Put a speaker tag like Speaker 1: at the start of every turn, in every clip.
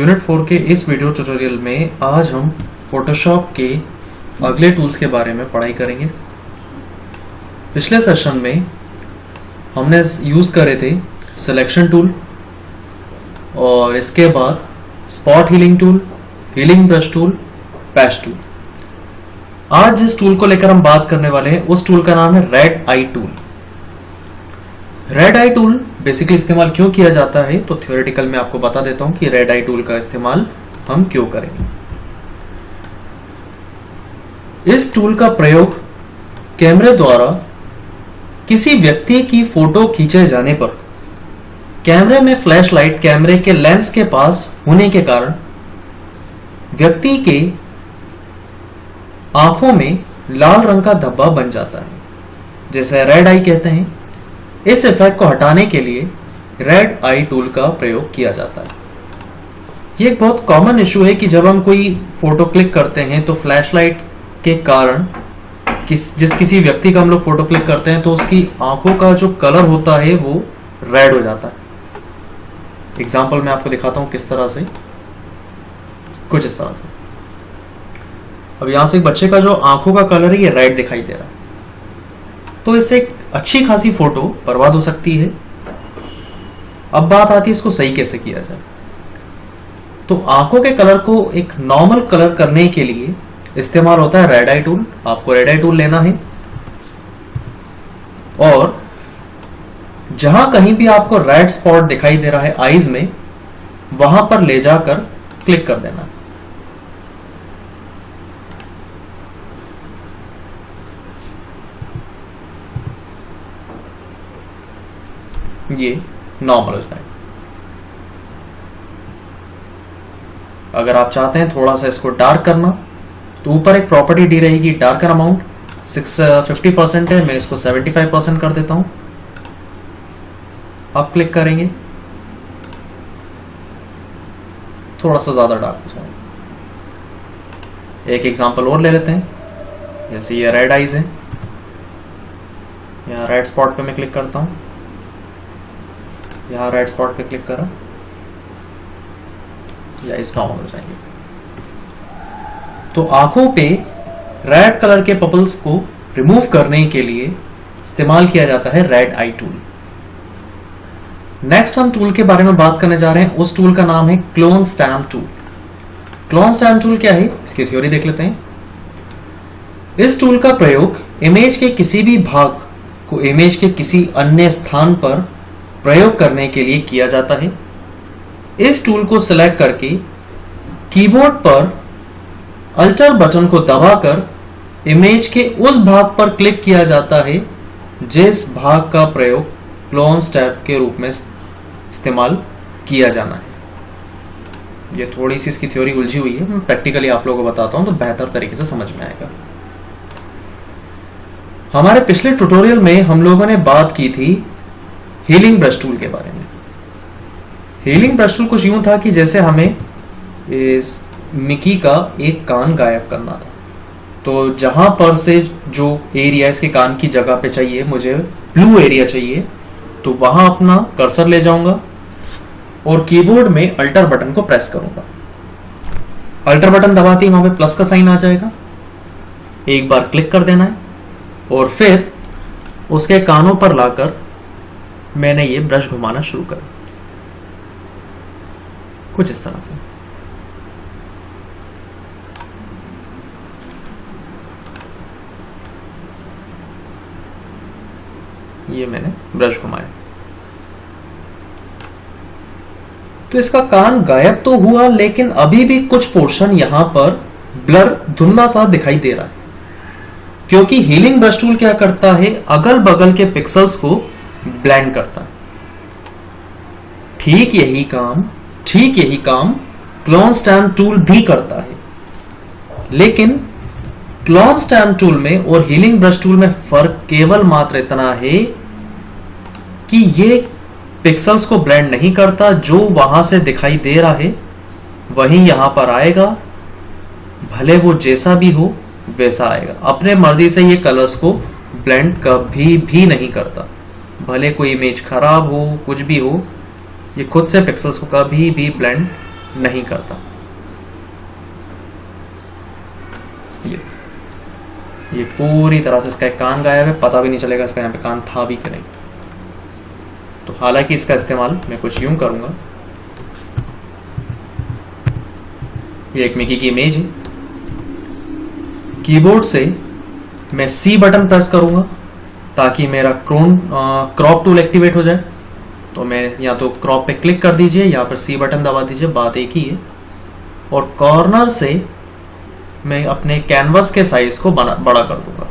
Speaker 1: Unit 4 के इस video tutorial में आज हम फोटोशॉप के अगले टूल्स के बारे में पढ़ाई करेंगे। पिछले सेशन में हमने यूज़ करे थे सिलेक्शन टूल और इसके बाद spot healing tool, healing brush tool, patch tool. आज जिस टूल को लेकर हम बात करने वाले हैं उस टूल का नाम है red I tool. Red I tool basically इस्तेमाल क्यों किया जाता है तो थ्योरेटिकल में आपको बता देता हूं कि रेड आई टूल का इस्तेमाल हम क्यों करेंगे। इस टूल का प्रयोग कैमरे द्वारा किसी व्यक्ति की फोटो खींचे जाने पर कैमरे में फ्लैश लाइट कैमरे के लेंस के पास होने के कारण व्यक्ति के आंखों में लाल रंग का धब्बा बन जाता है, जैसे रेड आई कहते हैं। इस इफेक्ट को हटाने के लिए रेड आई टूल का प्रयोग किया जाता है। ये एक बहुत कॉमन इशू है कि जब हम कोई फोटो क्लिक करते हैं तो फ्लैशलाइट के कारण किसी व्यक्ति का हम लोग फोटो क्लिक करते हैं तो उसकी आंखों का जो कलर होता है वो रेड हो जाता है। एग्जांपल मैं आपको दिखाता हूं किस तरह से, कुछ इस तरह से। अब यहां से एक बच्चे का जो आंखों का कलर है ये रेड दिखाई दे रहा है, तो इससे एक अच्छी खासी फोटो बर्बाद हो सकती है। अब बात आती है इसको सही कैसे किया जाए। तो आंखों के कलर को एक नॉर्मल कलर करने के लिए इस्तेमाल होता है रेड आई टूल। आपको रेड आई टूल लेना है और जहां कहीं भी आपको रेड स्पॉट दिखाई दे रहा है आईज में, वहां पर ले जाकर क्लिक कर देना। ये नॉर्मल हो जाए। अगर आप चाहते हैं थोड़ा सा इसको डार्क करना तो ऊपर एक प्रॉपर्टी दी रहेगी डार्कर अमाउंट 50% है, मैं इसको 75% कर देता हूं। आप क्लिक करेंगे थोड़ा सा ज्यादा डार्क हो जाएगा। एक एग्जांपल और ले लेते हैं, जैसे ये रेड आईज है, यहाँ रेड स्पॉट पे मैं क्लिक करता हूं, यहाँ रेड स्पॉट पे क्लिक करा या इस नॉर्मल हो जाएंगे। तो आंखों पे रेड कलर के पपल्स को रिमूव करने के लिए इस्तेमाल किया जाता है रेड आई टूल। नेक्स्ट हम टूल के बारे में बात करने जा रहे हैं। उस टूल का नाम है clone stamp tool. Clone stamp tool क्या है इसकी थ्योरी देख लेते हैं। इस टूल का प्रयोग इमेज के किसी भी भाग को इमेज के किसी अन्य स्थान पर प्रयोग करने के लिए किया जाता है। इस टूल को सिलेक्ट करके कीबोर्ड पर अल्टर बटन को दबाकर इमेज के उस भाग पर क्लिक किया जाता है जिस भाग का प्रयोग क्लोन स्टैम्प के रूप में इस्तेमाल किया जाना है। ये थोड़ी सी इसकी थ्योरी उलझी हुई है, मैं प्रैक्टिकली आप लोगों को बताता हूं तो बेहतर तरीके से समझ में आएगा। हमारे पिछले ट्यूटोरियल में हम लोगों ने बात की थी हीलिंग ब्रश टूल के बारे में। हीलिंग ब्रश टूल कुछ यूं था कि जैसे हमें इस मिकी का एक कान गायब करना था, तो जहां पर से जो एरिया इसके कान की जगह पे चाहिए, मुझे ब्लू एरिया चाहिए, तो वहां अपना कर्सर ले जाऊंगा और कीबोर्ड में अल्टर बटन को प्रेस करूंगा। अल्टर बटन दबाते ही वहां पे प्लस का साइन आ जाएगा, एक बार क्लिक कर देना है और फिर उसके कानों पर लाकर मैंने ये ब्रश घुमाना शुरू कर, कुछ इस तरह से। ये मैंने ब्रश घुमाया तो इसका कान गायब तो हुआ, लेकिन अभी भी कुछ पोर्शन यहां पर ब्लर धुंधला सा दिखाई दे रहा है, क्योंकि हीलिंग ब्रश टूल क्या करता है, अगल बगल के पिक्सल्स को ब्लेंड करता है। ठीक यही काम क्लोन स्टैम्प टूल भी करता है, लेकिन क्लोन स्टैम्प टूल में और हीलिंग ब्रश टूल में फर्क केवल मात्र इतना है कि ये पिक्सल्स को ब्लेंड नहीं करता, जो वहां से दिखाई दे रहा है वही यहां पर आएगा, भले वो जैसा भी हो वैसा आएगा। अपने मर्जी से ये कलर्स को ब्लेंड कभी भी नहीं करता, भले कोई इमेज खराब हो, कुछ भी हो, ये खुद से पिक्सल्स को कभी भी ब्लेंड नहीं करता। ये पूरी तरह से इसका एक कान गायब है, पता भी नहीं चलेगा इसका यहाँ पे कान था भी कि नहीं। तो हालांकि इसका इस्तेमाल मैं कुछ यूं करूंगा, ये एक मिकी की इमेज है, कीबोर्ड से मैं सी बटन प्रेस करूंगा ताकि मेरा क्रॉप टूल एक्टिवेट हो जाए। तो मैं या तो क्रॉप पे क्लिक कर दीजिए या फिर सी बटन दबा दीजिए, बात एक ही है। और कॉर्नर से मैं अपने कैनवस के साइज को बड़ा कर दूंगा।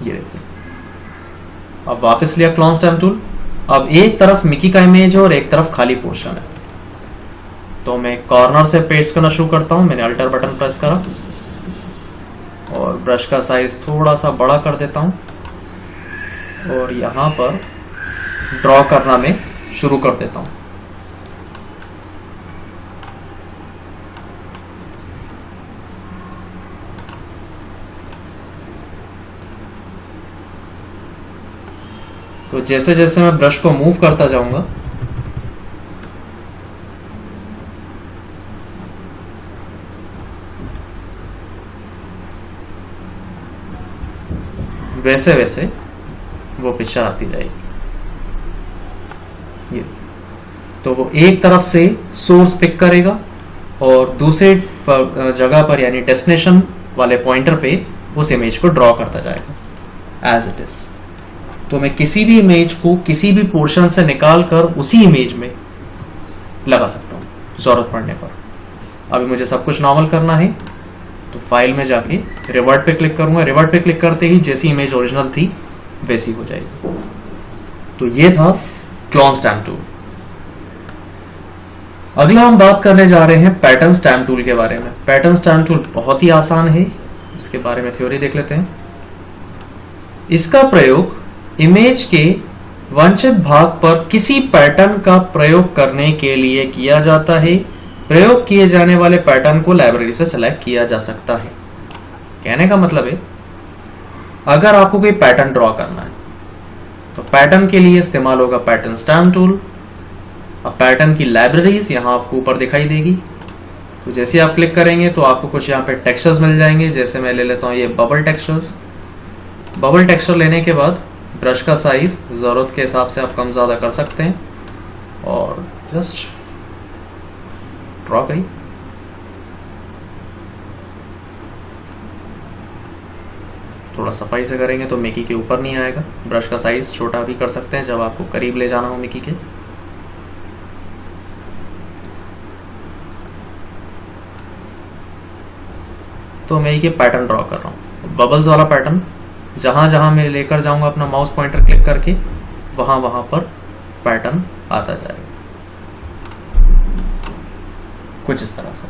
Speaker 1: ये देखिए, अब वापस लिया क्लोन स्टैम्प टूल। अब एक तरफ मिकी का इमेज है और एक तरफ खाली पोर्शन है, तो मैं कॉर्नर से पेस्ट करना शुरू करता हूं। मैंने अल्टर बटन प्रेस करा और ब्रश का साइज थोड़ा सा बड़ा कर देता हूं और यहां पर ड्रॉ करना मैं शुरू कर देता हूं। तो जैसे जैसे मैं ब्रश को मूव करता जाऊंगा वैसे वैसे वो पिक्चर आती जाएगी। ये तो वो एक तरफ से सोर्स पिक करेगा और दूसरे जगह पर यानी डेस्टिनेशन वाले पॉइंटर पे उस इमेज को ड्रॉ करता जाएगा एज इट इज। तो मैं किसी भी इमेज को किसी भी पोर्शन से निकाल कर उसी इमेज में लगा सकता हूं जरूरत पड़ने पर। अभी मुझे सब कुछ नॉर्मल करना है, तो फाइल में जाके रिवर्ट पे क्लिक करूंगा। रिवर्ट पे क्लिक करते ही जैसी इमेज ओरिजिनल थी वैसी हो जाएगी। तो ये था क्लोन स्टैम्प टूल। अगला हम बात करने जा रहे हैं पैटर्न स्टैम्प टूल के बारे में। पैटर्न स्टैम्प टूल बहुत ही आसान है, इसके बारे में थ्योरी देख लेते हैं। इसका प्रयोग इमेज के वांछित भाग पर किसी पैटर्न का प्रयोग करने के लिए किया जाता है। प्रयोग किए जाने वाले पैटर्न को लाइब्रेरी से सेलेक्ट किया जा सकता है। कहने का मतलब है, अगर आपको कोई पैटर्न ड्रॉ करना है तो पैटर्न के लिए इस्तेमाल होगा पैटर्न स्टैम्प टूल। अब पैटर्न की लाइब्रेरीज यहां आपको ऊपर दिखाई देगी। तो जैसे आप क्लिक करेंगे तो आपको कुछ यहाँ पे टेक्सचर्स मिल जाएंगे। जैसे मैं ले लेता हूँ ये बबल टेक्सचर्स। बबल टेक्सचर लेने के बाद ब्रश का साइज जरूरत के हिसाब से आप कम ज्यादा कर सकते हैं और जस्ट ड्रॉ करिए। थोड़ा सफाई से करेंगे तो मिकी के ऊपर नहीं आएगा। ब्रश का साइज छोटा भी कर सकते हैं जब आपको करीब ले जाना हो मिकी के। तो मैं ये पैटर्न ड्रॉ कर रहा हूँ, बबल्स वाला पैटर्न। जहां जहां मैं लेकर जाऊंगा अपना माउस पॉइंटर क्लिक करके वहां वहां पर पैटर्न आता जाएगा कुछ इस तरह से।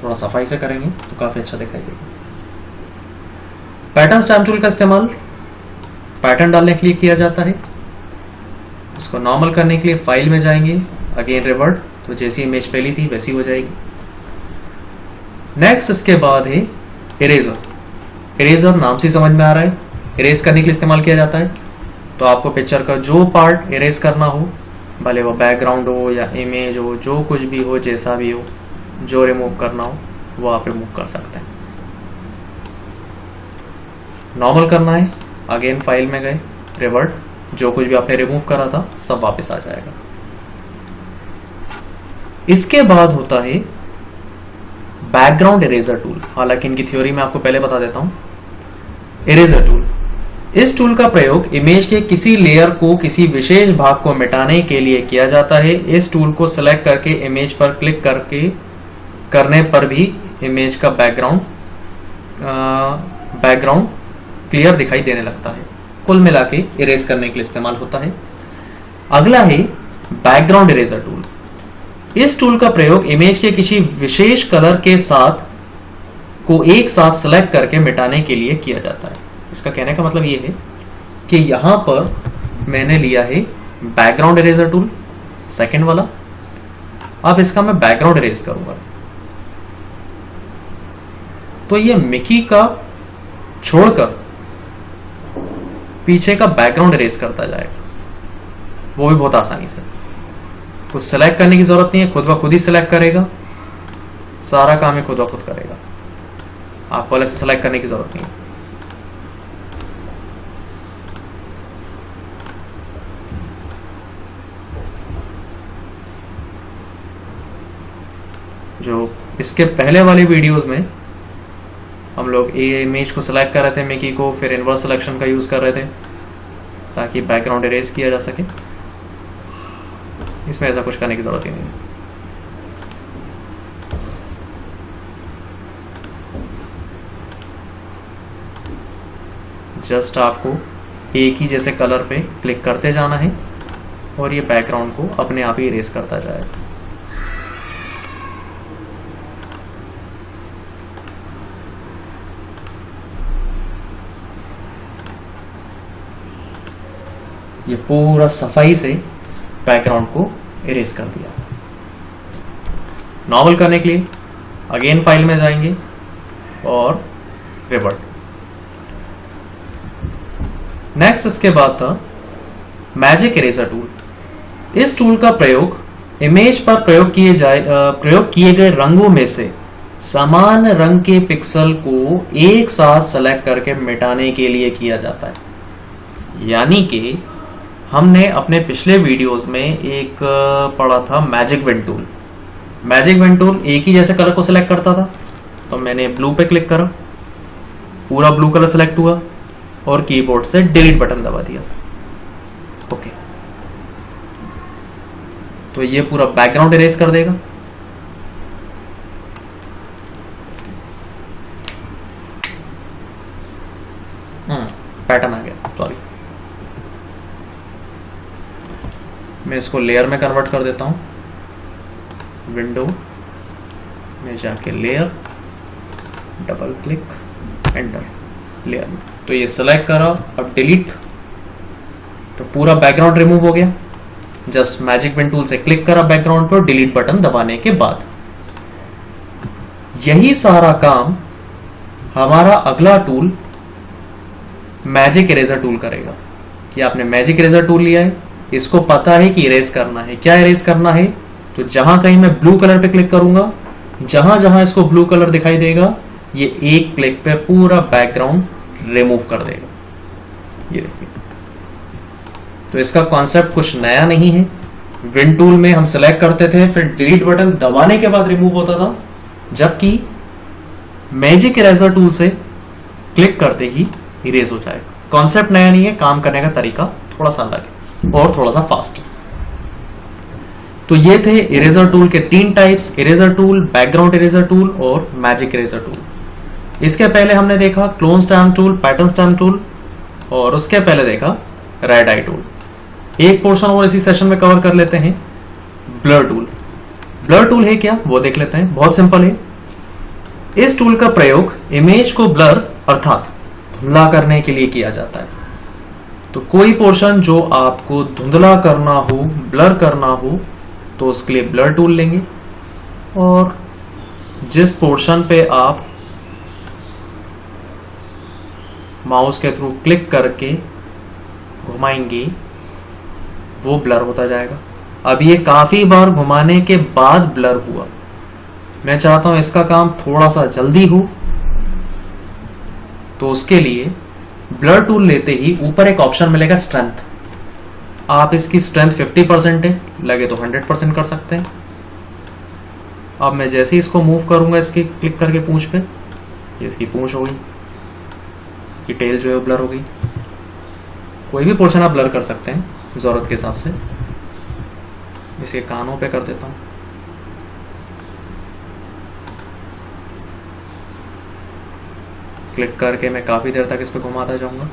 Speaker 1: थोड़ा सफाई से करेंगे तो काफी अच्छा दिखाई देगा। पैटर्न स्टैम्प टूल का इस्तेमाल पैटर्न डालने के लिए किया जाता है। इसको नॉर्मल करने के लिए फाइल में जाएंगे, अगेन रिवर्ट, तो जैसी इमेज पहली थी वैसी हो जाएगी। नेक्स्ट इसके बाद है इरेजर। इरेजर नाम से समझ में आ रहा है, इरेज करने के लिए इस्तेमाल किया जाता है। तो आपको पिक्चर का जो पार्ट इरेज करना हो, भले वो बैकग्राउंड हो या इमेज हो, जो कुछ भी हो, जैसा भी हो, जो रिमूव करना हो वो आप रिमूव कर सकते हैं। नॉर्मल करना है, अगेन फाइल में गए, रिवर्ट, जो कुछ भी आपने रिमूव करा था सब वापस आ जाएगा। इसके बाद होता है बैकग्राउंड इरेजर टूल। हालांकि इनकी थ्योरी मैं आपको पहले बता देता हूं। इरेजर टूल, इस टूल का प्रयोग इमेज के किसी लेयर को किसी विशेष भाग को मिटाने के लिए किया जाता है। इस टूल को सिलेक्ट करके इमेज पर क्लिक करने पर भी इमेज का बैकग्राउंड क्लियर दिखाई देने लगता है। कुल मिला के इरेज करने के लिए इस्तेमाल होता है। अगला है बैकग्राउंड इरेजर टूल। इस टूल का प्रयोग इमेज के किसी विशेष कलर के साथ को एक साथ सिलेक्ट करके मिटाने के लिए किया जाता है। इसका कहने का मतलब यह है कि यहां पर मैंने लिया है बैकग्राउंड इरेजर टूल, सेकंड वाला। अब इसका मैं बैकग्राउंड इरेज करूंगा तो ये मिकी का छोड़कर पीछे का बैकग्राउंड इरेज करता जाएगा। वो भी बहुत आसानी से। कुछ सेलेक्ट करने की जरूरत नहीं है, खुद ब खुद ही सेलेक्ट करेगा, सारा काम ही खुद ब खुद करेगा, आपको अलग से सेलेक्ट करने की जरूरत नहीं है। जो इसके पहले वाली वीडियोस में हम लोग ये इमेज को सिलेक्ट कर रहे थे मिकी को, फिर इनवर्स सिलेक्शन का यूज कर रहे थे ताकि बैकग्राउंड इरेज किया जा सके। इसमें ऐसा कुछ करने की जरूरत ही नहीं है। जस्ट आपको एक ही जैसे कलर पे क्लिक करते जाना है और ये बैकग्राउंड को अपने आप ही इरेज करता जाएगा। ये पूरा सफाई से बैकग्राउंड को इरेज कर दिया। नॉर्मल करने के लिए अगेन फाइल में जाएंगे और रिवर्ट। नेक्स्ट इसके बाद था मैजिक इरेजर टूल। इस टूल का प्रयोग इमेज पर प्रयोग किए गए रंगों में से समान रंग के पिक्सल को एक साथ सेलेक्ट करके मिटाने के लिए किया जाता है। यानी कि हमने अपने पिछले वीडियोस में एक पढ़ा था magic win tool. Magic win tool एक ही जैसे कलर को सिलेक्ट करता था, तो मैंने ब्लू पे क्लिक करा, पूरा ब्लू कलर सिलेक्ट हुआ और कीबोर्ड से डिलीट बटन दबा दिया। ओके, तो ये पूरा बैकग्राउंड इरेज कर देगा। पैटर्न आ गया, सॉरी। मैं इसको लेयर में कन्वर्ट कर देता हूं। विंडो में जाके layer, double click, enter, layer में। तो ये सिलेक्ट करा, अब डिलीट, तो पूरा बैकग्राउंड रिमूव हो गया। जस्ट मैजिक विन टूल से क्लिक करा बैकग्राउंड पर, डिलीट बटन दबाने के बाद। यही सारा काम हमारा अगला टूल मैजिक इरेजर टूल करेगा। कि आपने मैजिक इरेजर टूल लिया है, इसको पता है कि इरेज करना है। क्या इरेज करना है? तो जहां कहीं मैं ब्लू कलर पे क्लिक करूंगा, जहां जहां इसको ब्लू कलर दिखाई देगा, ये एक क्लिक पे पूरा बैकग्राउंड रिमूव कर देगा। ये देखिए, तो इसका कॉन्सेप्ट कुछ नया नहीं है। विन टूल में हम सिलेक्ट करते थे, फिर डिलीट बटन दबाने के बाद रिमूव होता था, जबकि मैजिक इरेजर टूल से क्लिक करते ही इरेज हो जाएगा। कॉन्सेप्ट नया नहीं है, काम करने का तरीका थोड़ा सा अलग है और थोड़ा सा फास्ट। तो ये थे इरेजर टूल के 3 types: eraser tool, background eraser tool और मैजिक इरेजर टूल। इसके पहले हमने देखा clone stamp tool, pattern stamp tool, और उसके पहले देखा रेड आई टूल। एक पोर्शन और इसी सेशन में कवर कर लेते हैं, ब्लर टूल। ब्लर टूल है क्या, वो देख लेते हैं। बहुत सिंपल है। इस टूल का प्रयोग इमेज को ब्लर अर्थात धुंधला करने के लिए किया जाता है। तो कोई पोर्शन जो आपको धुंधला करना हो, ब्लर करना हो, तो उसके लिए ब्लर टूल लेंगे, और जिस पोर्शन पे आप माउस के थ्रू क्लिक करके घुमाएंगे वो ब्लर होता जाएगा। अब ये काफी बार घुमाने के बाद ब्लर हुआ। मैं चाहता हूं इसका काम थोड़ा सा जल्दी हो, तो उसके लिए ब्लर टूल लेते ही ऊपर एक ऑप्शन मिलेगा स्ट्रेंथ। आप इसकी स्ट्रेंथ 50% है, लगे तो 100% कर सकते हैं। अब मैं जैसे ही इसको मूव करूंगा, इसके क्लिक करके पूंछ पे, ये इसकी पूंछ हो गई, इसकी टेल जो है ब्लर हो गई। कोई भी पोर्शन आप ब्लर कर सकते हैं जरूरत के हिसाब से। इसके कानों पे कर देता हूं। क्लिक करके मैं काफी देर तक इस पे घुमाता जाऊंगा।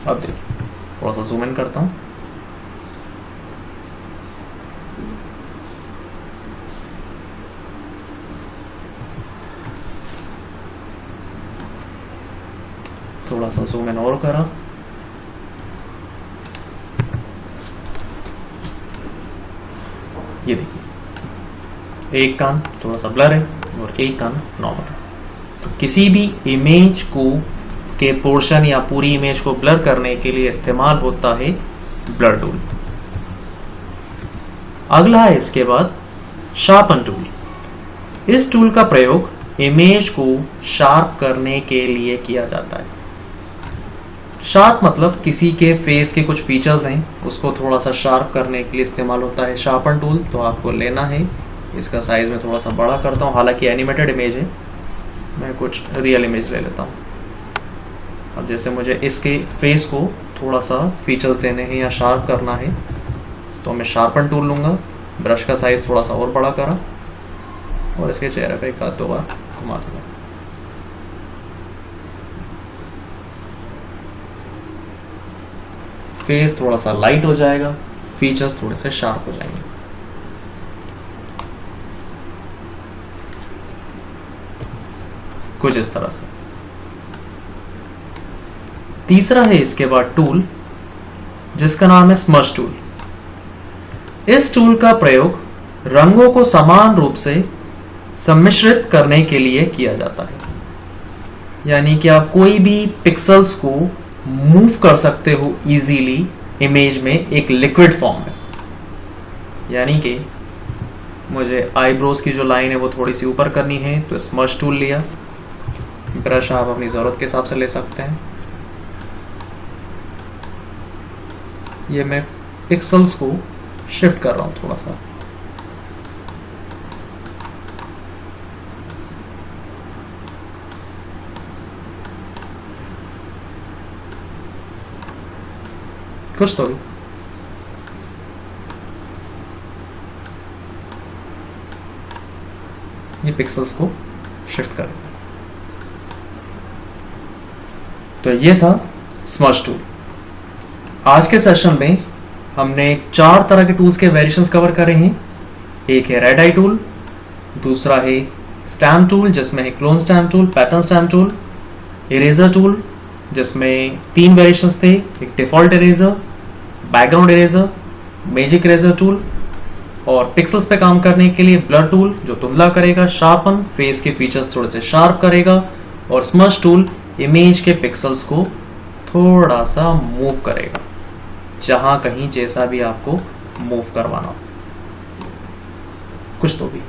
Speaker 1: अब देखिए, थोड़ा सा जूम इन करता हूं। थोड़ा सा जूम इन और करा, ये देखिए एक कान थोड़ा सा ब्लर है और एक कान नॉर्मल है। तो किसी भी इमेज को के पोर्शन या पूरी इमेज को ब्लर करने के लिए इस्तेमाल होता है ब्लर टूल। अगला है इसके बाद शार्पन टूल। इस टूल का प्रयोग इमेज को शार्प करने के लिए किया जाता है। शार्प मतलब किसी के फेस के कुछ फीचर्स हैं उसको थोड़ा सा शार्प करने के लिए इस्तेमाल होता है शार्पन टूल। तो आपको लेना है, इसका साइज में थोड़ा सा बड़ा करता हूँ, हालांकि एनिमेटेड इमेज है, मैं कुछ रियल इमेज ले लेता हूँ। अब जैसे मुझे इसके फेस को थोड़ा सा फीचर्स देने हैं या शार्प करना है तो मैं शार्पन टूल लूँगा, ब्रश का साइज थोड़ा सा और बड़ा करा और इसके चेहरे पे एक आध दो बार घुमा दूंगा। फेस थोड़ा सा लाइट हो जाएगा, फीचर्स थोड़े से शार्प हो जाएंगे। कुछ इस तरह से। तीसरा है इसके बाद टूल जिसका नाम है स्मज टूल। इस टूल का प्रयोग रंगों को समान रूप से सम्मिश्रित करने के लिए किया जाता है। यानी कि आप कोई भी पिक्सेल्स को मूव कर सकते हो इजीली इमेज में एक लिक्विड फॉर्म में। यानी कि मुझे आईब्रोज की जो लाइन है वो थोड़ी सी ऊपर करनी है तो स्मज टूल लिया, ब्रश आप अपनी जरूरत के हिसाब से ले सकते हैं। ये मैं पिक्सेल्स को शिफ्ट कर रहा हूं थोड़ा सा। कुछ तो भी ये पिक्सेल्स को शिफ्ट कर। तो ये था स्मज टूल। आज के सेशन में हमने 4 तरह के टूल्स के वेरिएशंस कवर करे हैं। एक है रेड आई टूल, दूसरा है स्टैम्प टूल जिसमें है clone stamp tool, pattern stamp tool, eraser tool जिसमें 3 वेरिएशंस थे, एक default eraser, background eraser, magic eraser tool, और पिक्सेल्स पे काम करने के लिए ब्लर टूल जो धुंधला करेगा, शार्पन फेस के फीचर्स थोड़े से शार्प करेगा, और स्मज टूल इमेज के पिक्सेल्स को थोड़ा सा मूव करेगा जहां कहीं जैसा भी आपको मूव करवाना हो। कुछ तो भी